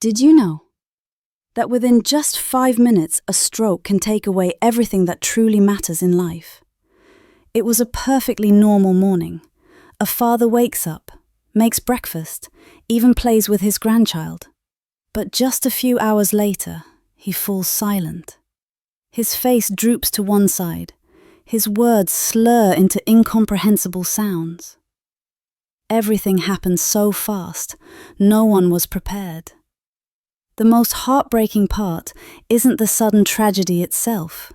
Did you know that within just 5 minutes a stroke can take away everything that truly matters in life? It was a perfectly normal morning. A father wakes up, makes breakfast, even plays with his grandchild. But just a few hours later, he falls silent. His face droops to one side. His words slur into incomprehensible sounds. Everything happened so fast, no one was prepared. The most heartbreaking part isn't the sudden tragedy itself.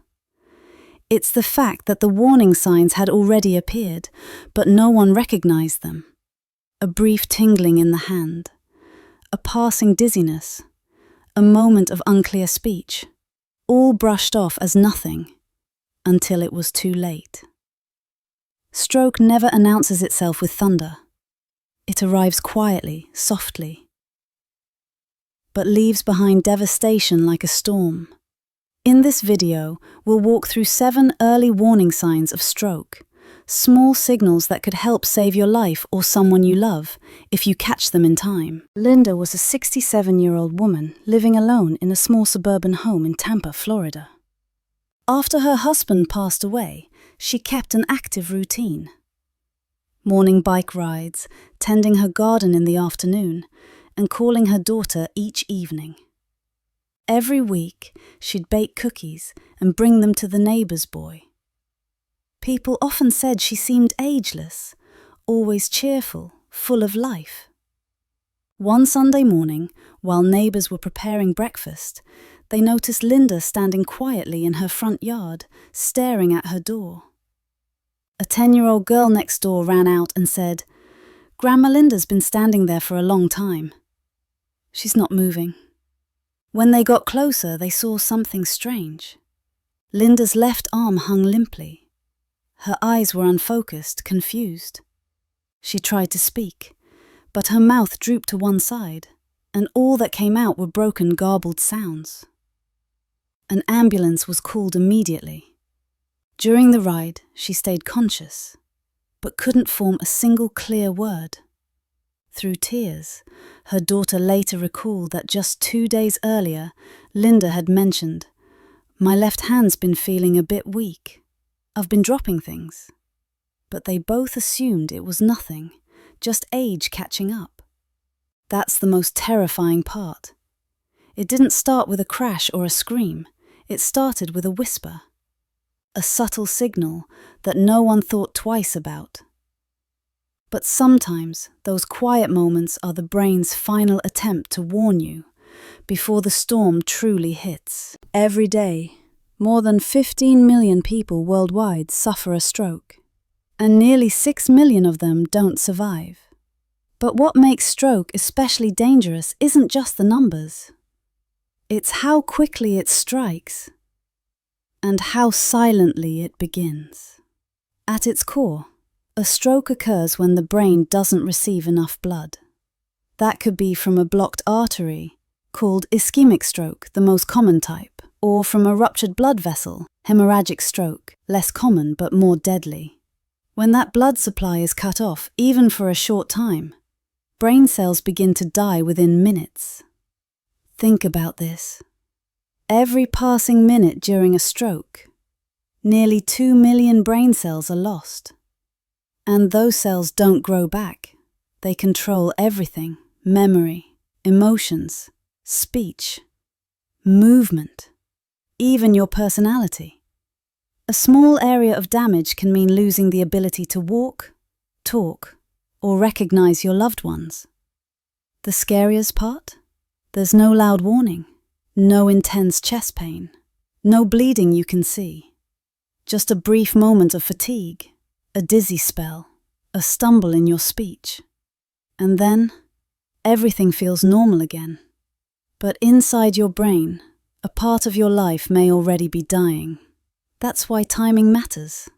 It's the fact that the warning signs had already appeared, but no one recognized them. A brief tingling in the hand, a passing dizziness, a moment of unclear speech, all brushed off as nothing, until it was too late. Stroke never announces itself with thunder. It arrives quietly, softly, but leaves behind devastation like a storm. In this video, we'll walk through 7 early warning signs of stroke, small signals that could help save your life or someone you love if you catch them in time. Linda was a 67-year-old woman living alone in a small suburban home in Tampa, Florida. After her husband passed away, she kept an active routine. Morning bike rides, tending her garden in the afternoon, and calling her daughter each evening. Every week, she'd bake cookies and bring them to the neighbor's boy. People often said she seemed ageless, always cheerful, full of life. One Sunday morning, while neighbors were preparing breakfast, they noticed Linda standing quietly in her front yard, staring at her door. A 10-year-old girl next door ran out and said, "Grandma Linda's been standing there for a long time. She's not moving." When they got closer, they saw something strange. Linda's left arm hung limply. Her eyes were unfocused, confused. She tried to speak, but her mouth drooped to one side, and all that came out were broken, garbled sounds. An ambulance was called immediately. During the ride, she stayed conscious, but couldn't form a single clear word. Through tears, her daughter later recalled that just 2 days earlier, Linda had mentioned, "My left hand's been feeling a bit weak. I've been dropping things." But they both assumed it was nothing, just age catching up. That's the most terrifying part. It didn't start with a crash or a scream. It started with a whisper. A subtle signal that no one thought twice about. But sometimes those quiet moments are the brain's final attempt to warn you before the storm truly hits. Every day, more than 15 million people worldwide suffer a stroke, and nearly 6 million of them don't survive. But what makes stroke especially dangerous isn't just the numbers. It's how quickly it strikes, and how silently it begins. At its core, a stroke occurs when the brain doesn't receive enough blood. That could be from a blocked artery, called ischemic stroke, the most common type, or from a ruptured blood vessel, hemorrhagic stroke, less common but more deadly. When that blood supply is cut off, even for a short time, brain cells begin to die within minutes. Think about this. Every passing minute during a stroke, nearly 2 million brain cells are lost. And those cells don't grow back. They control everything: memory, emotions, speech, movement, even your personality. A small area of damage can mean losing the ability to walk, talk, or recognize your loved ones. The scariest part? There's no loud warning. No intense chest pain, no bleeding you can see. Just a brief moment of fatigue, a dizzy spell, a stumble in your speech. And then, everything feels normal again. But inside your brain, a part of your life may already be dying. That's why timing matters.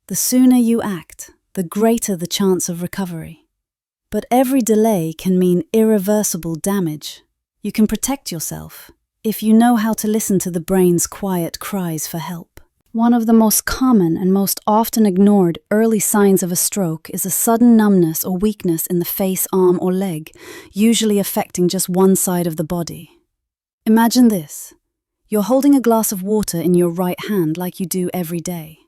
The sooner you act, the greater the chance of recovery. But every delay can mean irreversible damage. You can protect yourself if you know how to listen to the brain's quiet cries for help. One of the most common and most often ignored early signs of a stroke is a sudden numbness or weakness in the face, arm, or leg, usually affecting just one side of the body. Imagine this. You're holding a glass of water in your right hand like you do every day.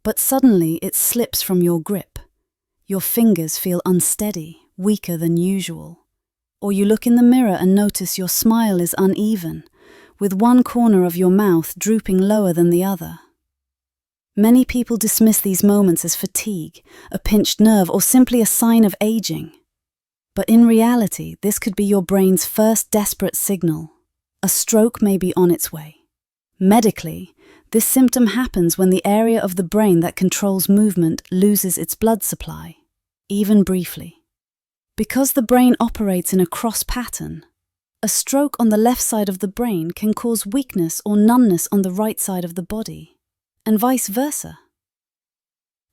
But suddenly it slips from your grip. Your fingers feel unsteady, weaker than usual. Or you look in the mirror and notice your smile is uneven, with one corner of your mouth drooping lower than the other. Many people dismiss these moments as fatigue, a pinched nerve, or simply a sign of aging. But in reality, this could be your brain's first desperate signal. A stroke may be on its way. Medically, this symptom happens when the area of the brain that controls movement loses its blood supply, even briefly. Because the brain operates in a cross pattern, a stroke on the left side of the brain can cause weakness or numbness on the right side of the body, and vice versa.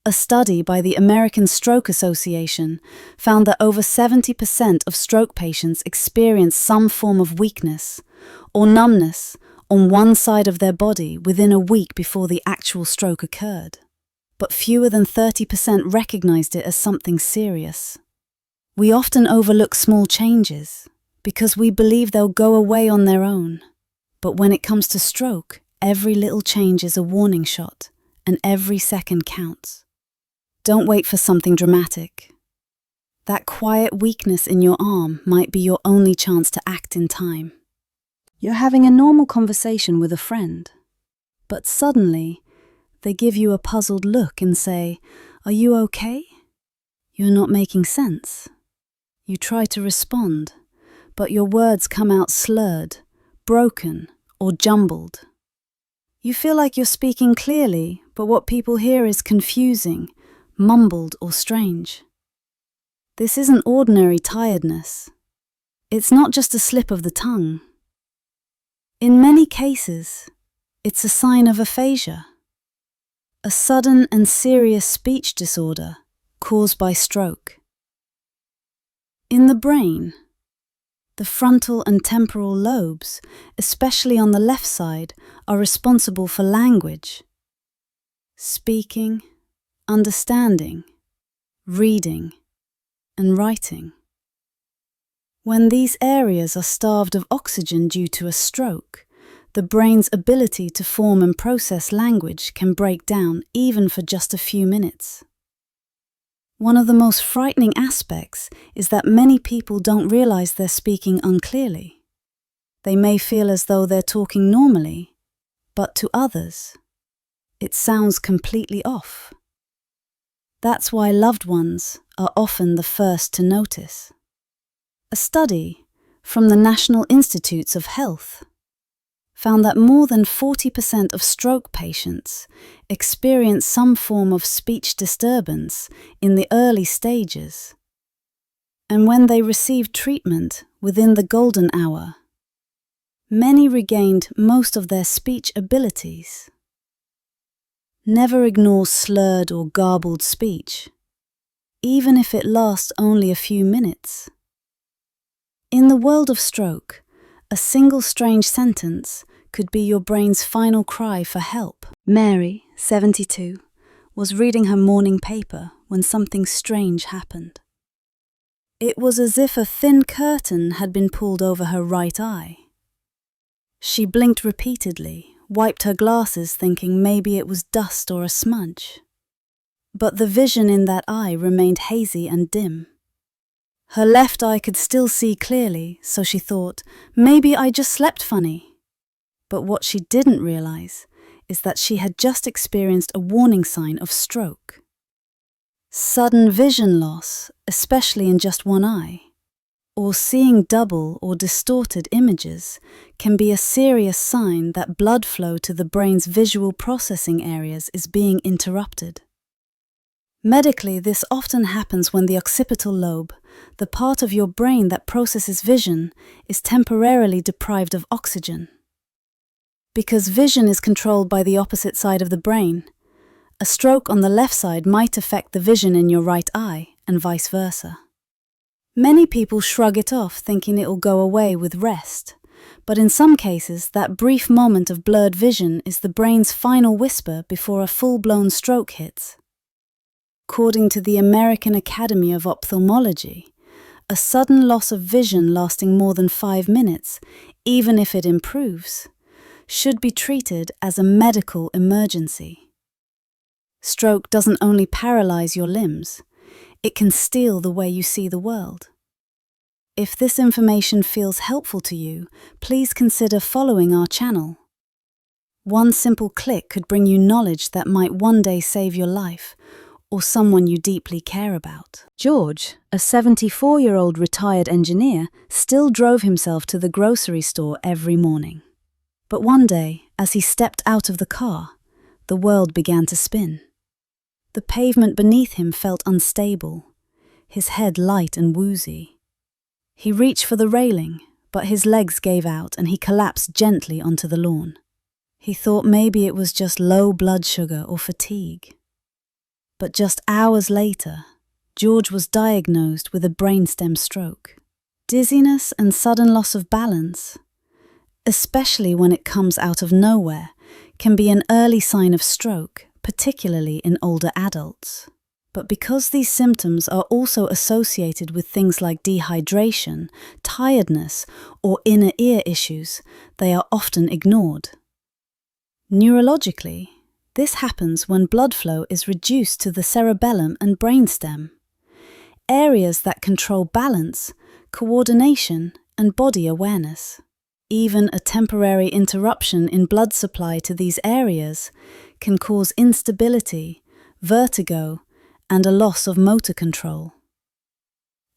A study by the American Stroke Association found that over 70% of stroke patients experience some form of weakness or numbness on one side of their body within a week before the actual stroke occurred, but fewer than 30% recognized it as something serious. We often overlook small changes because we believe they'll go away on their own, but when it comes to stroke, every little change is a warning shot, and every second counts. Don't wait for something dramatic. That quiet weakness in your arm might be your only chance to act in time. You're having a normal conversation with a friend, but suddenly they give you a puzzled look and say, "Are you okay?" You're not making sense. You try to respond, but your words come out slurred, broken, or jumbled. You feel like you're speaking clearly, but what people hear is confusing, mumbled, or strange. This isn't ordinary tiredness. It's not just a slip of the tongue. In many cases, it's a sign of aphasia, a sudden and serious speech disorder caused by stroke. In the brain, the frontal and temporal lobes, especially on the left side, are responsible for language, speaking, understanding, reading, and writing. When these areas are starved of oxygen due to a stroke, the brain's ability to form and process language can break down even for just a few minutes. One of the most frightening aspects is that many people don't realize they're speaking unclearly. They may feel as though they're talking normally, but to others, it sounds completely off. That's why loved ones are often the first to notice. A study from the National Institutes of Health found that more than 40% of stroke patients experience some form of speech disturbance in the early stages. And when they received treatment within the golden hour, many regained most of their speech abilities. Never ignore slurred or garbled speech, even if it lasts only a few minutes. In the world of stroke, a single strange sentence could be your brain's final cry for help. Mary, 72, was reading her morning paper when something strange happened. It was as if a thin curtain had been pulled over her right eye. She blinked repeatedly, wiped her glasses thinking maybe it was dust or a smudge. But the vision in that eye remained hazy and dim. Her left eye could still see clearly, so she thought, maybe I just slept funny. But what she didn't realize is that she had just experienced a warning sign of stroke. Sudden vision loss, especially in just one eye, or seeing double or distorted images, can be a serious sign that blood flow to the brain's visual processing areas is being interrupted. Medically, this often happens when the occipital lobe, the part of your brain that processes vision, is temporarily deprived of oxygen. Because vision is controlled by the opposite side of the brain, a stroke on the left side might affect the vision in your right eye, and vice versa. Many people shrug it off thinking it will go away with rest, but in some cases that brief moment of blurred vision is the brain's final whisper before a full-blown stroke hits. According to the American Academy of Ophthalmology, a sudden loss of vision lasting more than 5 minutes, even if it improves, should be treated as a medical emergency. Stroke doesn't only paralyze your limbs, it can steal the way you see the world. If this information feels helpful to you, please consider following our channel. One simple click could bring you knowledge that might one day save your life or someone you deeply care about. George, a 74-year-old retired engineer, still drove himself to the grocery store every morning. But one day, as he stepped out of the car, the world began to spin. The pavement beneath him felt unstable, his head light and woozy. He reached for the railing, but his legs gave out and he collapsed gently onto the lawn. He thought maybe it was just low blood sugar or fatigue. But just hours later, George was diagnosed with a brainstem stroke. Dizziness and sudden loss of balance, especially when it comes out of nowhere, can be an early sign of stroke, particularly in older adults. But because these symptoms are also associated with things like dehydration, tiredness, or inner ear issues, they are often ignored. Neurologically, this happens when blood flow is reduced to the cerebellum and brainstem, areas that control balance, coordination, and body awareness. Even a temporary interruption in blood supply to these areas can cause instability, vertigo, and a loss of motor control.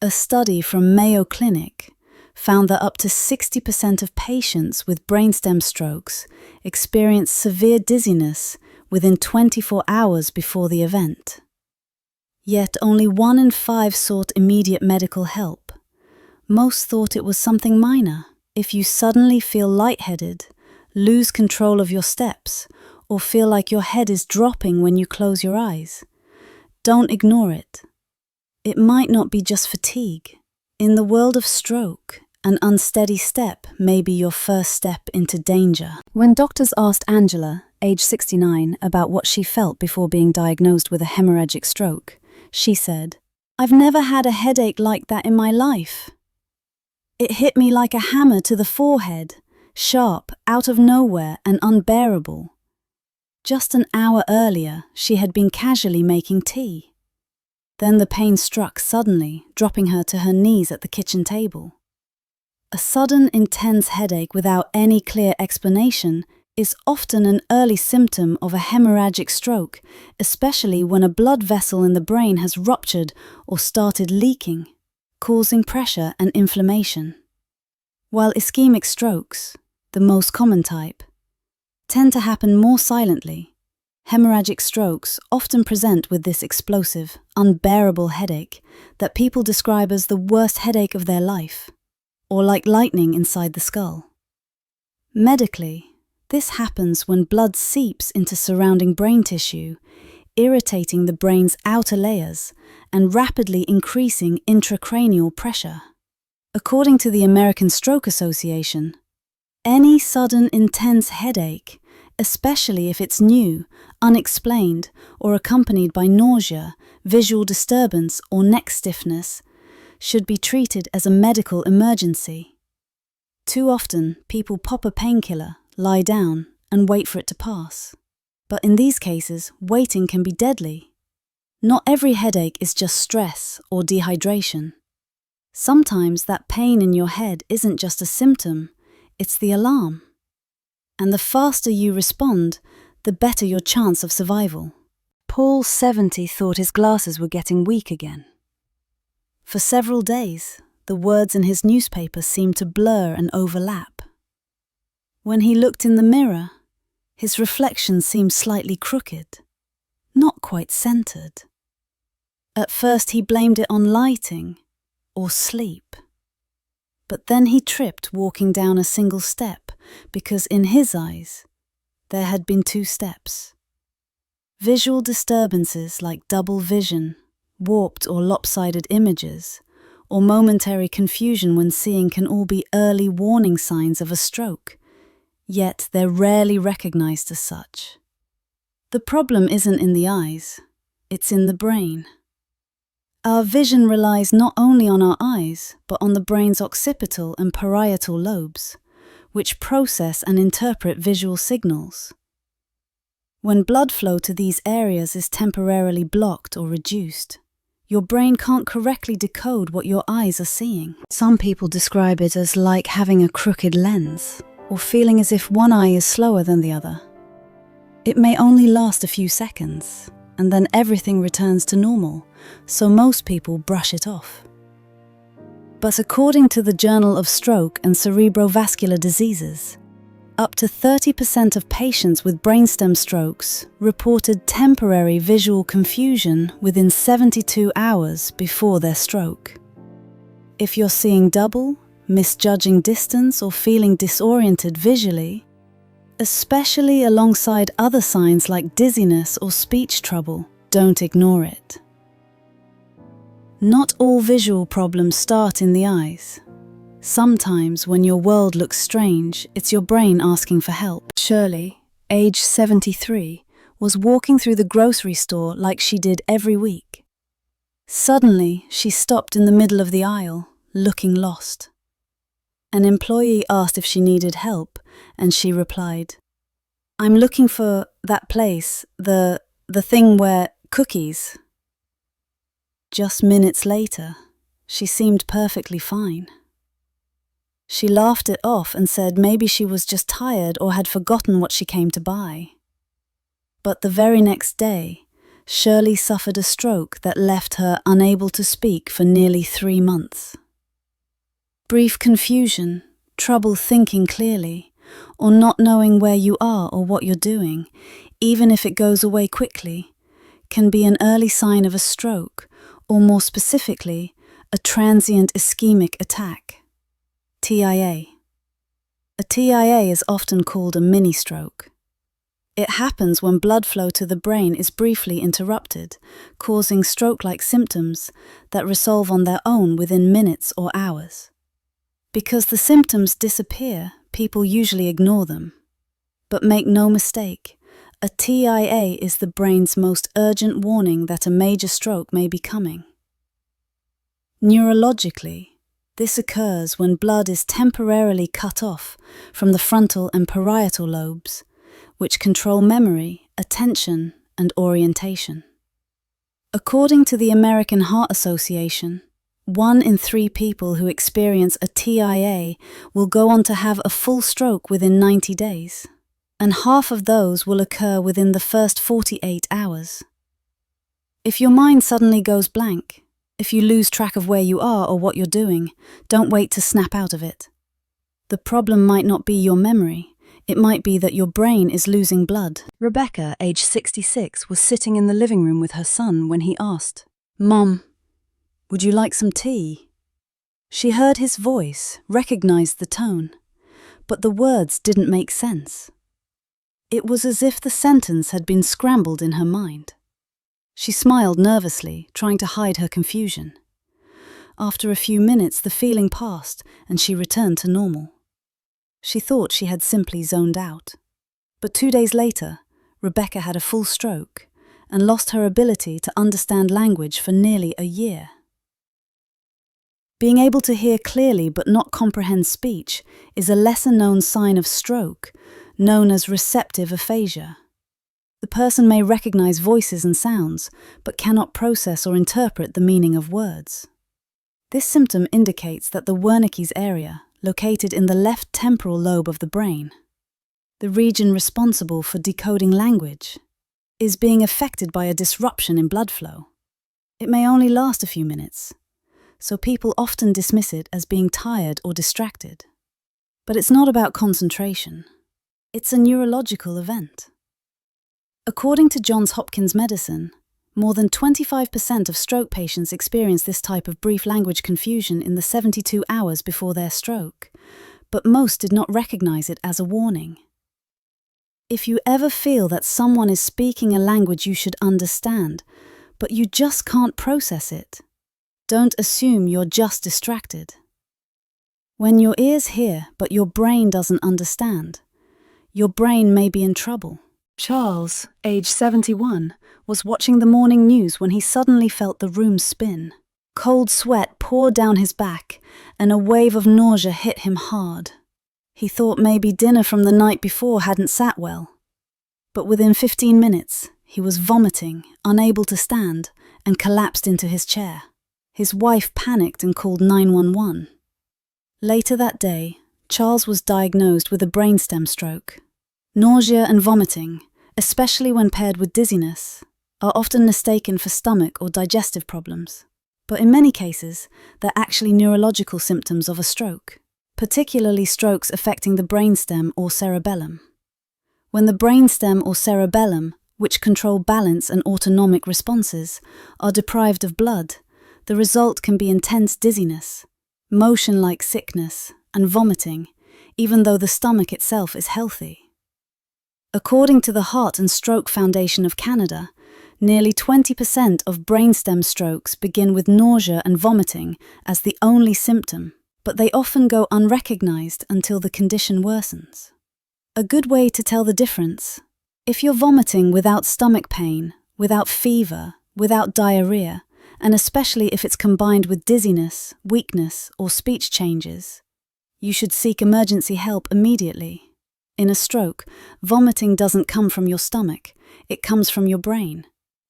A study from Mayo Clinic found that up to 60% of patients with brainstem strokes experience severe dizziness within 24 hours before the event. Yet only 1 in 5 sought immediate medical help. Most thought it was something minor. If you suddenly feel lightheaded, lose control of your steps, or feel like your head is dropping when you close your eyes, don't ignore it. It might not be just fatigue. In the world of stroke, an unsteady step may be your first step into danger. When doctors asked Angela, age 69, about what she felt before being diagnosed with a hemorrhagic stroke, she said, "I've never had a headache like that in my life. It hit me like a hammer to the forehead, sharp, out of nowhere, and unbearable." Just an hour earlier, she had been casually making tea. Then the pain struck suddenly, dropping her to her knees at the kitchen table. A sudden, intense headache without any clear explanation is often an early symptom of a hemorrhagic stroke, especially when a blood vessel in the brain has ruptured or started leaking, causing pressure and inflammation. While ischemic strokes, the most common type, tend to happen more silently, hemorrhagic strokes often present with this explosive, unbearable headache that people describe as the worst headache of their life, or like lightning inside the skull. Medically, this happens when blood seeps into surrounding brain tissue, irritating the brain's outer layers and rapidly increasing intracranial pressure. According to the American Stroke Association, any sudden intense headache, especially if it's new, unexplained, or accompanied by nausea, visual disturbance, or neck stiffness, should be treated as a medical emergency. Too often, people pop a painkiller, lie down, and wait for it to pass. But in these cases, waiting can be deadly. Not every headache is just stress or dehydration. Sometimes that pain in your head isn't just a symptom, it's the alarm. And the faster you respond, the better your chance of survival. Paul, 70, thought his glasses were getting weak again. For several days, the words in his newspaper seemed to blur and overlap. When he looked in the mirror, his reflection seemed slightly crooked, not quite centered. At first he blamed it on lighting or sleep. But then he tripped walking down a single step because in his eyes, there had been 2 steps. Visual disturbances like double vision, warped or lopsided images, or momentary confusion when seeing can all be early warning signs of a stroke, yet they're rarely recognized as such. The problem isn't in the eyes, it's in the brain. Our vision relies not only on our eyes, but on the brain's occipital and parietal lobes, which process and interpret visual signals. When blood flow to these areas is temporarily blocked or reduced, your brain can't correctly decode what your eyes are seeing. Some people describe it as like having a crooked lens, or feeling as if one eye is slower than the other. It may only last a few seconds, and then everything returns to normal, so most people brush it off. But according to the Journal of Stroke and Cerebrovascular Diseases, up to 30% of patients with brainstem strokes reported temporary visual confusion within 72 hours before their stroke. If you're seeing double, misjudging distance, or feeling disoriented visually, especially alongside other signs like dizziness or speech trouble, don't ignore it. Not all visual problems start in the eyes. Sometimes when your world looks strange, it's your brain asking for help. Shirley, age 73, was walking through the grocery store like she did every week. Suddenly, she stopped in the middle of the aisle, looking lost. An employee asked if she needed help, and she replied, "I'm looking for that place, the thing where cookies." Just minutes later, she seemed perfectly fine. She laughed it off and said maybe she was just tired or had forgotten what she came to buy. But the very next day, Shirley suffered a stroke that left her unable to speak for nearly 3 months. Brief confusion, trouble thinking clearly, or not knowing where you are or what you're doing, even if it goes away quickly, can be an early sign of a stroke, or more specifically, a transient ischemic attack. TIA. A TIA is often called a mini-stroke. It happens when blood flow to the brain is briefly interrupted, causing stroke-like symptoms that resolve on their own within minutes or hours. Because the symptoms disappear, people usually ignore them. But make no mistake, a TIA is the brain's most urgent warning that a major stroke may be coming. Neurologically, this occurs when blood is temporarily cut off from the frontal and parietal lobes, which control memory, attention, and orientation. According to the American Heart Association, 1 in 3 people who experience a TIA will go on to have a full stroke within 90 days, and half of those will occur within the first 48 hours. If your mind suddenly goes blank, if you lose track of where you are or what you're doing, don't wait to snap out of it. The problem might not be your memory, it might be that your brain is losing blood. Rebecca, age 66, was sitting in the living room with her son when he asked, "Mom, would you like some tea?" She heard his voice, recognized the tone, but the words didn't make sense. It was as if the sentence had been scrambled in her mind. She smiled nervously, trying to hide her confusion. After a few minutes, the feeling passed and she returned to normal. She thought she had simply zoned out. But 2 days later, Rebecca had a full stroke and lost her ability to understand language for nearly a year. Being able to hear clearly but not comprehend speech is a lesser-known sign of stroke, known as receptive aphasia. The person may recognize voices and sounds, but cannot process or interpret the meaning of words. This symptom indicates that the Wernicke's area, located in the left temporal lobe of the brain, the region responsible for decoding language, is being affected by a disruption in blood flow. It may only last a few minutes, so people often dismiss it as being tired or distracted. But it's not about concentration. It's a neurological event. According to Johns Hopkins Medicine, more than 25% of stroke patients experience this type of brief language confusion in the 72 hours before their stroke, but most did not recognize it as a warning. If you ever feel that someone is speaking a language you should understand, but you just can't process it, Don't assume you're just distracted. When your ears hear but your brain doesn't understand, your brain may be in trouble. Charles, age 71, was watching the morning news when he suddenly felt the room spin. Cold sweat poured down his back, and a wave of nausea hit him hard. He thought maybe dinner from the night before hadn't sat well. But within 15 minutes, he was vomiting, unable to stand, and collapsed into his chair. His wife panicked and called 911. Later that day, Charles was diagnosed with a brainstem stroke. Nausea and vomiting, especially when paired with dizziness, are often mistaken for stomach or digestive problems. But in many cases, they're actually neurological symptoms of a stroke, particularly strokes affecting the brainstem or cerebellum. When the brainstem or cerebellum, which control balance and autonomic responses, are deprived of blood, the result can be intense dizziness, motion-like sickness, and vomiting, even though the stomach itself is healthy. According to the Heart and Stroke Foundation of Canada, nearly 20% of brainstem strokes begin with nausea and vomiting as the only symptom, but they often go unrecognized until the condition worsens. A good way to tell the difference: if you're vomiting without stomach pain, without fever, without diarrhea, and especially if it's combined with dizziness, weakness, or speech changes, you should seek emergency help immediately. In a stroke, vomiting doesn't come from your stomach, it comes from your brain.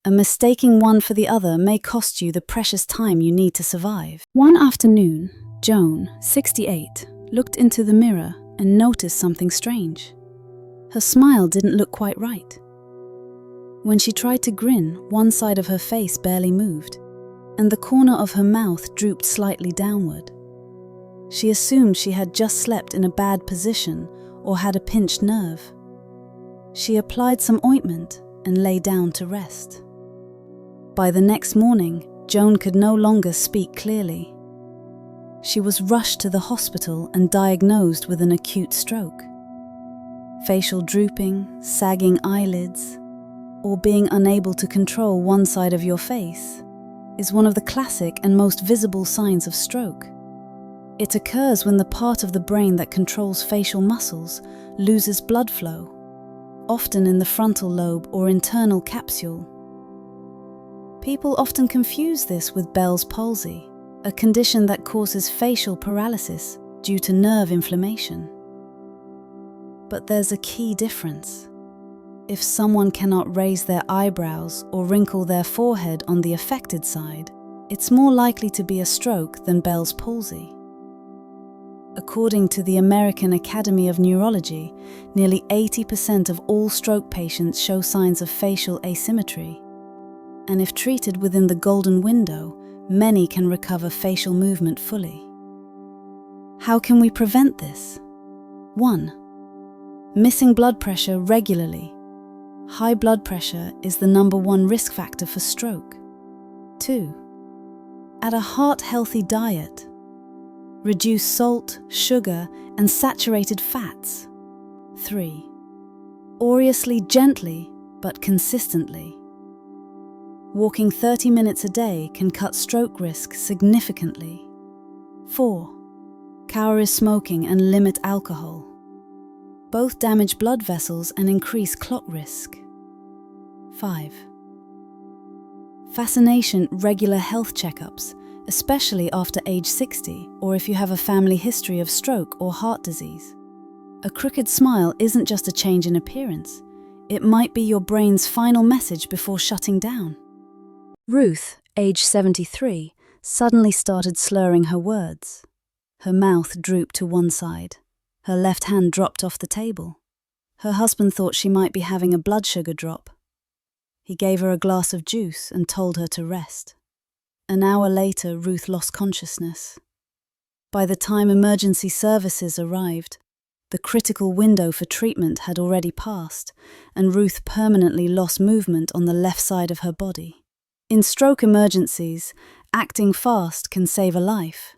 And mistaking one for the other may cost you the precious time you need to survive. One afternoon, Joan, 68, looked into the mirror and noticed something strange. Her smile didn't look quite right. When she tried to grin, one side of her face barely moved, and the corner of her mouth drooped slightly downward. She assumed she had just slept in a bad position or had a pinched nerve. She applied some ointment and lay down to rest. By the next morning, Joan could no longer speak clearly. She was rushed to the hospital and diagnosed with an acute stroke. Facial drooping, sagging eyelids, or being unable to control one side of your face is one of the classic and most visible signs of stroke. It occurs when the part of the brain that controls facial muscles loses blood flow, often in the frontal lobe or internal capsule. People often confuse this with Bell's palsy, a condition that causes facial paralysis due to nerve inflammation. But there's a key difference. If someone cannot raise their eyebrows or wrinkle their forehead on the affected side, it's more likely to be a stroke than Bell's palsy. According to the American Academy of Neurology, nearly 80% of all stroke patients show signs of facial asymmetry. And if treated within the golden window, many can recover facial movement fully. How can we prevent this? 1. Missing blood pressure regularly. High blood pressure is the #1 risk factor for stroke. 2. Add a heart-healthy diet. Reduce salt, sugar, and saturated fats. 3. Oriously gently, but consistently. Walking 30 minutes a day can cut stroke risk significantly. 4. Cowrie smoking and limit alcohol. Both damage blood vessels and increase clot risk. 5. Fascination regular health checkups, especially after age 60 or if you have a family history of stroke or heart disease. A crooked smile isn't just a change in appearance. It might be your brain's final message before shutting down. Ruth, age 73, suddenly started slurring her words. Her mouth drooped to one side. Her left hand dropped off the table. Her husband thought she might be having a blood sugar drop. He gave her a glass of juice and told her to rest. An hour later, Ruth lost consciousness. By the time emergency services arrived, the critical window for treatment had already passed, and Ruth permanently lost movement on the left side of her body. In stroke emergencies, acting fast can save a life.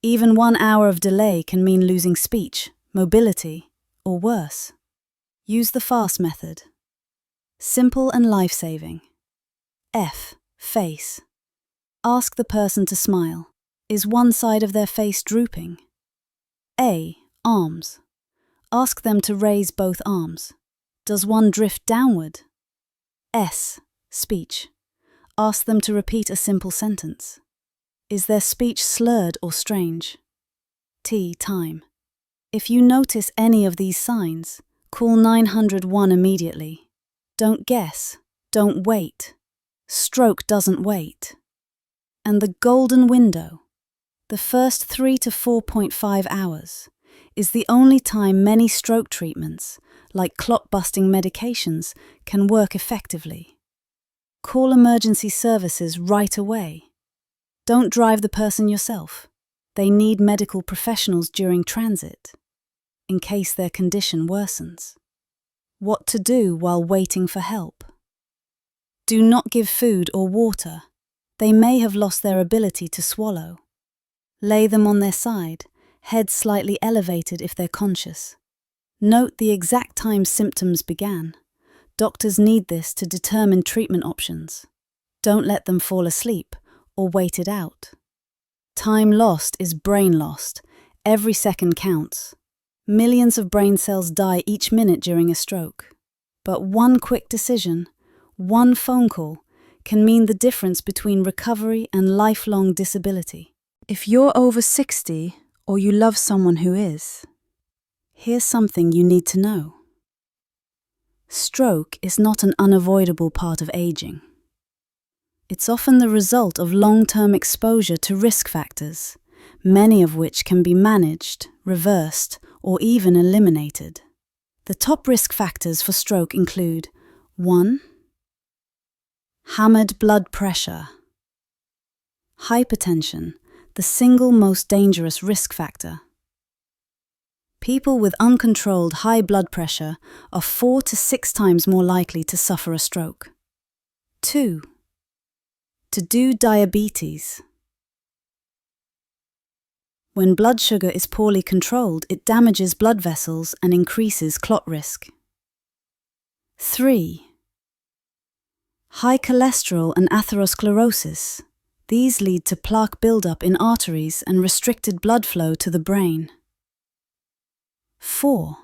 Even 1 hour of delay can mean losing speech, mobility, or worse. Use the FAST method. Simple and life-saving. F. Face. Ask the person to smile. Is one side of their face drooping? A. Arms. Ask them to raise both arms. Does one drift downward? S. Speech. Ask them to repeat a simple sentence. Is their speech slurred or strange? T. Time. If you notice any of these signs, call 901 immediately. Don't guess. Don't wait. Stroke doesn't wait. And the golden window, the first 3 to 4.5 hours, is the only time many stroke treatments, like clot-busting medications, can work effectively. Call emergency services right away. Don't drive the person yourself. They need medical professionals during transit, in case their condition worsens. What to do while waiting for help? Do not give food or water. They may have lost their ability to swallow. Lay them on their side, head slightly elevated if they're conscious. Note the exact time symptoms began. Doctors need this to determine treatment options. Don't let them fall asleep or wait it out. Time lost is brain lost. Every second counts. Millions of brain cells die each minute during a stroke. But one quick decision, one phone call, can mean the difference between recovery and lifelong disability. If you're over 60 or you love someone who is, here's something you need to know. Stroke is not an unavoidable part of aging. It's often the result of long-term exposure to risk factors, many of which can be managed, reversed, or even eliminated. The top risk factors for stroke include 1. Hammered blood pressure. Hypertension, the single most dangerous risk factor. People with uncontrolled high blood pressure are 4 to 6 times more likely to suffer a stroke. 2. To do diabetes. When blood sugar is poorly controlled, it damages blood vessels and increases clot risk. 3. High cholesterol and atherosclerosis. These lead to plaque buildup in arteries and restricted blood flow to the brain. 4.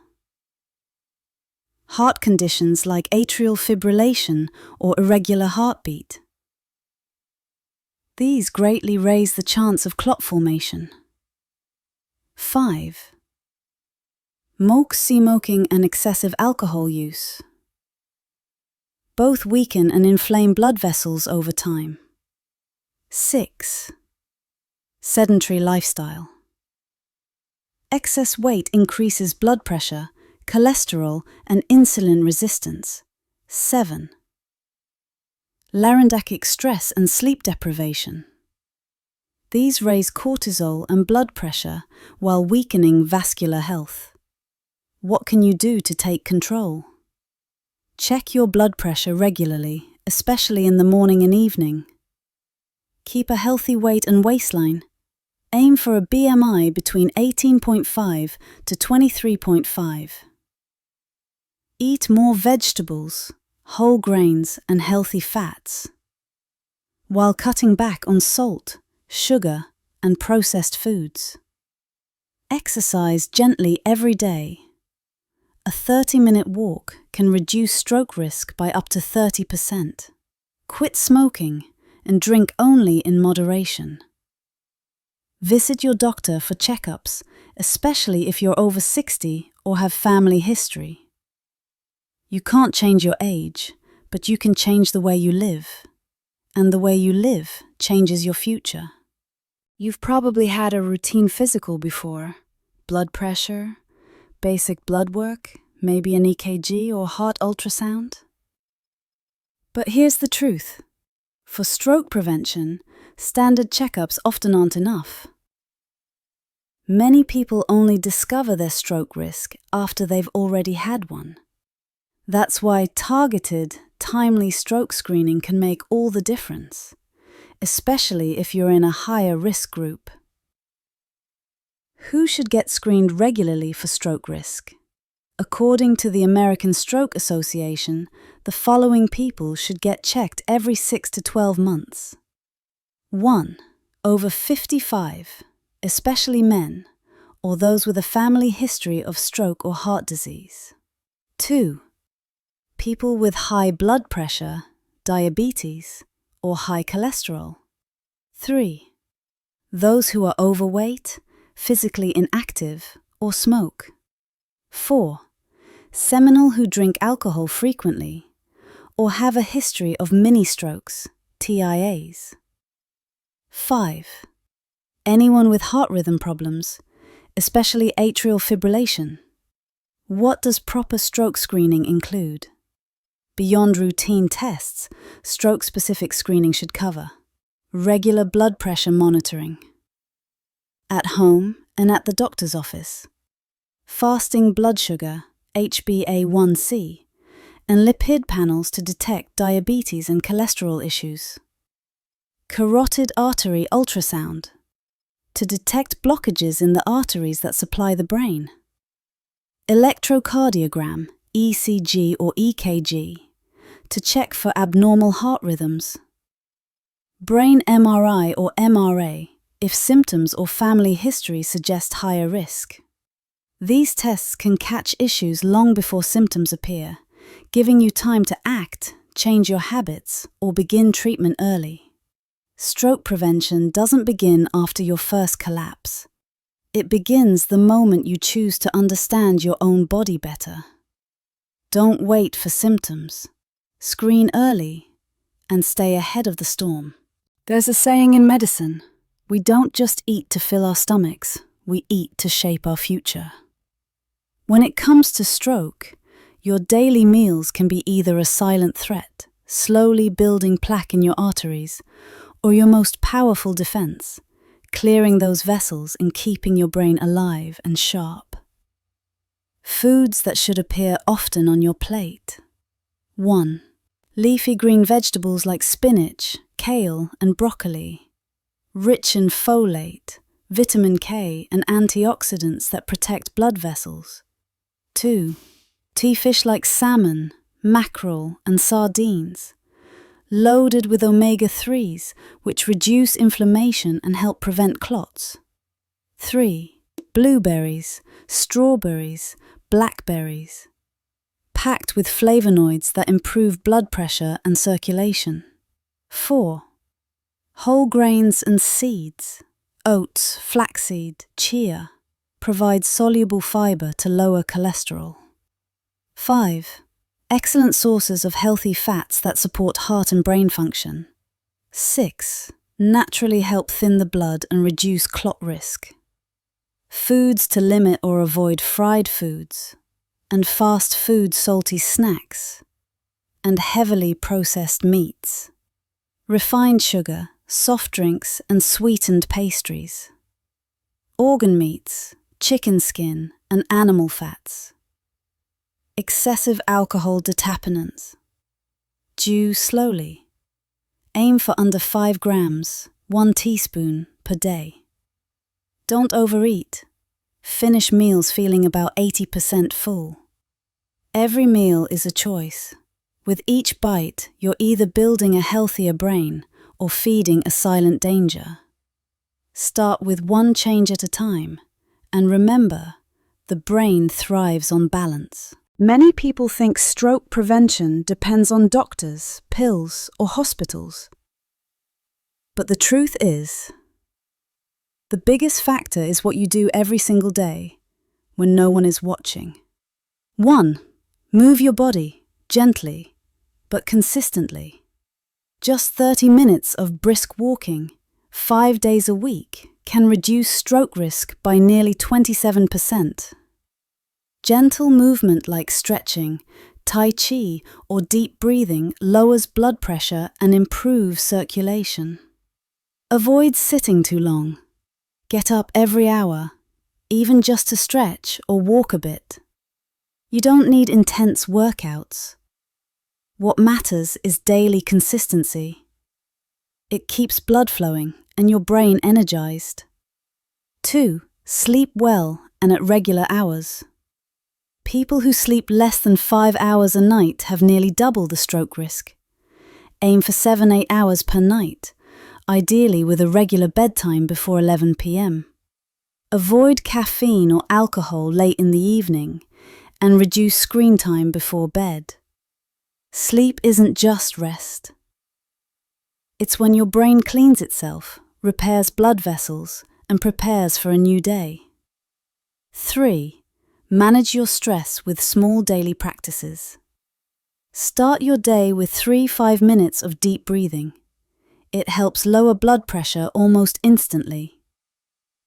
Heart conditions like atrial fibrillation or irregular heartbeat. These greatly raise the chance of clot formation. 5. Smoking and excessive alcohol use. Both weaken and inflame blood vessels over time. 6. Sedentary lifestyle. Excess weight increases blood pressure, cholesterol, and insulin resistance. 7. Laryngeal stress and sleep deprivation. These raise cortisol and blood pressure while weakening vascular health. What can you do to take control? Check your blood pressure regularly, especially in the morning and evening. Keep a healthy weight and waistline. Aim for a BMI between 18.5 to 23.5. Eat more vegetables, whole grains, and healthy fats, while cutting back on salt, sugar, and processed foods. Exercise gently every day. A 30-minute walk can reduce stroke risk by up to 30%. Quit smoking and drink only in moderation. Visit your doctor for checkups, especially if you're over 60 or have family history. You can't change your age, but you can change the way you live. And the way you live changes your future. You've probably had a routine physical before. Blood pressure, basic blood work, maybe an EKG or heart ultrasound. But here's the truth. For stroke prevention, standard checkups often aren't enough. Many people only discover their stroke risk after they've already had one. That's why targeted, timely stroke screening can make all the difference, especially if you're in a higher risk group. Who should get screened regularly for stroke risk? According to the American Stroke Association, the following people should get checked every 6 to 12 months. 1. Over 55, especially men, or those with a family history of stroke or heart disease. 2. People with high blood pressure, diabetes, or high cholesterol. 3. Those who are overweight, physically inactive, or smoke. 4. Seminal who drink alcohol frequently, or have a history of mini-strokes, TIAs. 5. Anyone with heart rhythm problems, especially atrial fibrillation. What does proper stroke screening include? Beyond routine tests, stroke-specific screening should cover regular blood pressure monitoring, at home and at the doctor's office, fasting blood sugar, HbA1c, and lipid panels to detect diabetes and cholesterol issues, carotid artery ultrasound, to detect blockages in the arteries that supply the brain, electrocardiogram, ECG or EKG, to check for abnormal heart rhythms, brain MRI or MRA, if symptoms or family history suggest higher risk. These tests can catch issues long before symptoms appear, giving you time to act, change your habits, or begin treatment early. Stroke prevention doesn't begin after your first collapse. It begins the moment you choose to understand your own body better. Don't wait for symptoms. Screen early and stay ahead of the storm. There's a saying in medicine, we don't just eat to fill our stomachs, we eat to shape our future. When it comes to stroke, your daily meals can be either a silent threat, slowly building plaque in your arteries, or your most powerful defense, clearing those vessels and keeping your brain alive and sharp. Foods that should appear often on your plate. 1. Leafy green vegetables like spinach, kale, and broccoli, rich in folate, vitamin K, and antioxidants that protect blood vessels. 2. Tea fish like salmon, mackerel, and sardines, loaded with omega-3s, which reduce inflammation and help prevent clots. 3. Blueberries, strawberries, blackberries, packed with flavonoids that improve blood pressure and circulation. 4. Whole grains and seeds, oats, flaxseed, chia, provide soluble fiber to lower cholesterol. 5. Excellent sources of healthy fats that support heart and brain function. 6. Naturally help thin the blood and reduce clot risk. Foods to limit or avoid fried foods, and fast food salty snacks, and heavily processed meats, refined sugar, soft drinks, and sweetened pastries, organ meats, chicken skin, and animal fats, excessive alcohol determinants. Chew slowly. Aim for under 5 grams, 1 teaspoon per day. Don't overeat. Finish meals feeling about 80% full. Every meal is a choice. With each bite, you're either building a healthier brain or feeding a silent danger. Start with one change at a time, and remember, the brain thrives on balance. Many people think stroke prevention depends on doctors, pills, or hospitals. But the truth is, the biggest factor is what you do every single day when no one is watching. 1. Move your body, gently, but consistently. Just 30 minutes of brisk walking, 5 days a week, can reduce stroke risk by nearly 27%. Gentle movement like stretching, tai chi, or deep breathing lowers blood pressure and improves circulation. Avoid sitting too long. Get up every hour, even just to stretch or walk a bit. You don't need intense workouts. What matters is daily consistency. It keeps blood flowing and your brain energized. 2. Sleep well and at regular hours. People who sleep less than 5 hours a night have nearly double the stroke risk. Aim for 7-8 hours per night, ideally with a regular bedtime before 11 p.m. Avoid caffeine or alcohol late in the evening, and reduce screen time before bed. Sleep isn't just rest. It's when your brain cleans itself, repairs blood vessels, and prepares for a new day. 3. Manage your stress with small daily practices. Start your day with 3-5 minutes of deep breathing. It helps lower blood pressure almost instantly.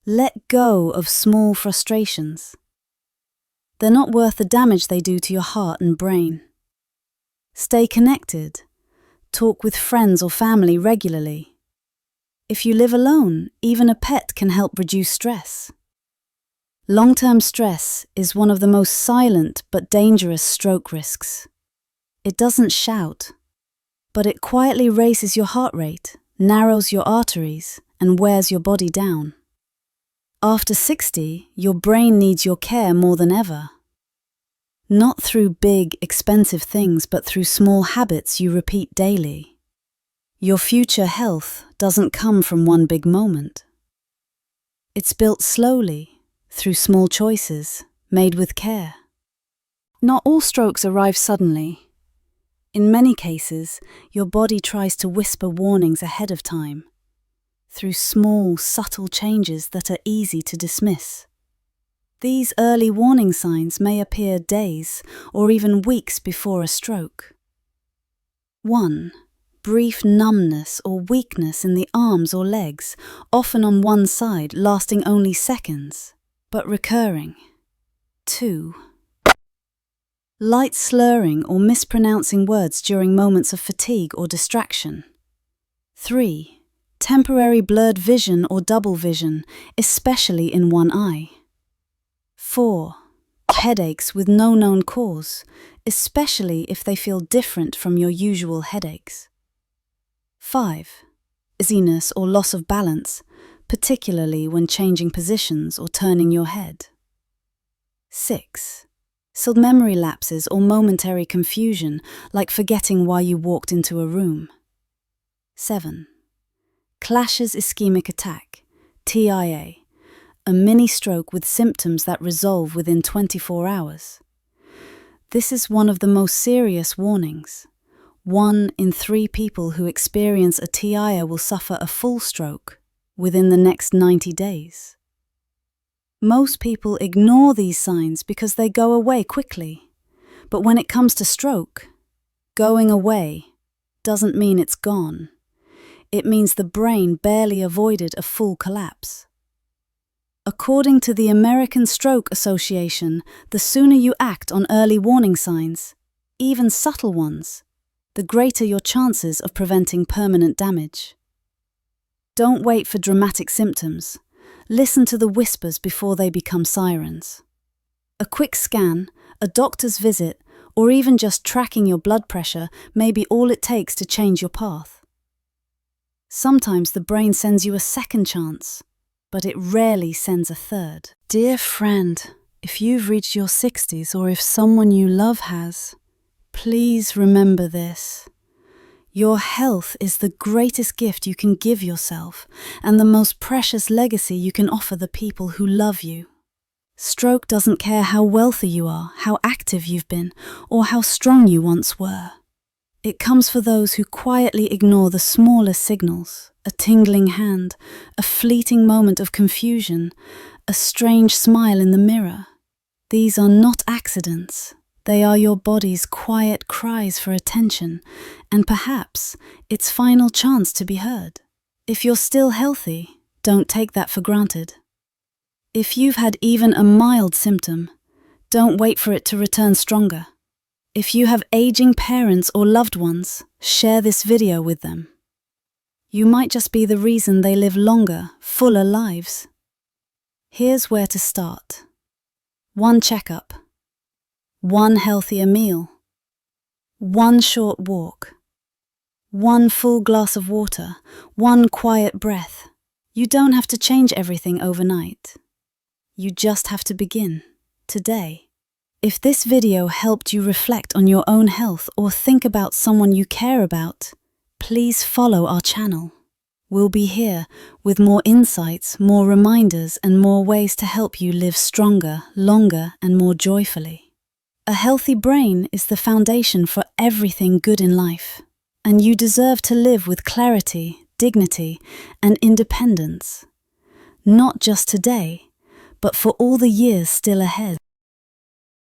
Let go of small frustrations. They're not worth the damage they do to your heart and brain. Stay connected. Talk with friends or family regularly. If you live alone, even a pet can help reduce stress. Long-term stress is one of the most silent but dangerous stroke risks. It doesn't shout, but it quietly raises your heart rate, narrows your arteries, and wears your body down. After 60, your brain needs your care more than ever. Not through big, expensive things, but through small habits you repeat daily. Your future health doesn't come from one big moment. It's built slowly, through small choices, made with care. Not all strokes arrive suddenly. In many cases, your body tries to whisper warnings ahead of time, through small, subtle changes that are easy to dismiss. These early warning signs may appear days or even weeks before a stroke. 1. Brief numbness or weakness in the arms or legs, often on one side, lasting only seconds, but recurring. 2. Light slurring or mispronouncing words during moments of fatigue or distraction. 3. Temporary blurred vision or double vision, especially in one eye. 4. Headaches with no known cause, especially if they feel different from your usual headaches. 5. Dizziness or loss of balance, particularly when changing positions or turning your head. 6. Sudden memory lapses or momentary confusion, like forgetting why you walked into a room. 7. Clashes ischemic attack, TIA, a mini-stroke with symptoms that resolve within 24 hours. This is one of the most serious warnings. 1 in 3 people who experience a TIA will suffer a full stroke within the next 90 days. Most people ignore these signs because they go away quickly. But when it comes to stroke, going away doesn't mean it's gone. It means the brain barely avoided a full collapse. According to the American Stroke Association, the sooner you act on early warning signs, even subtle ones, the greater your chances of preventing permanent damage. Don't wait for dramatic symptoms. Listen to the whispers before they become sirens. A quick scan, a doctor's visit, or even just tracking your blood pressure may be all it takes to change your path. Sometimes the brain sends you a second chance, but it rarely sends a third. Dear friend, if you've reached your 60s or if someone you love has, please remember this. Your health is the greatest gift you can give yourself and the most precious legacy you can offer the people who love you. Stroke doesn't care how wealthy you are, how active you've been, or how strong you once were. It comes for those who quietly ignore the smallest signals, a tingling hand, a fleeting moment of confusion, a strange smile in the mirror. These are not accidents. They are your body's quiet cries for attention, and perhaps its final chance to be heard. If you're still healthy, don't take that for granted. If you've had even a mild symptom, don't wait for it to return stronger. If you have aging parents or loved ones, share this video with them. You might just be the reason they live longer, fuller lives. Here's where to start. 1 checkup. 1 healthier meal. 1 short walk. 1 full glass of water. 1 quiet breath. You don't have to change everything overnight. You just have to begin, today. If this video helped you reflect on your own health or think about someone you care about, please follow our channel. We'll be here with more insights, more reminders, and more ways to help you live stronger, longer, and more joyfully. A healthy brain is the foundation for everything good in life, and you deserve to live with clarity, dignity, and independence. Not just today, but for all the years still ahead.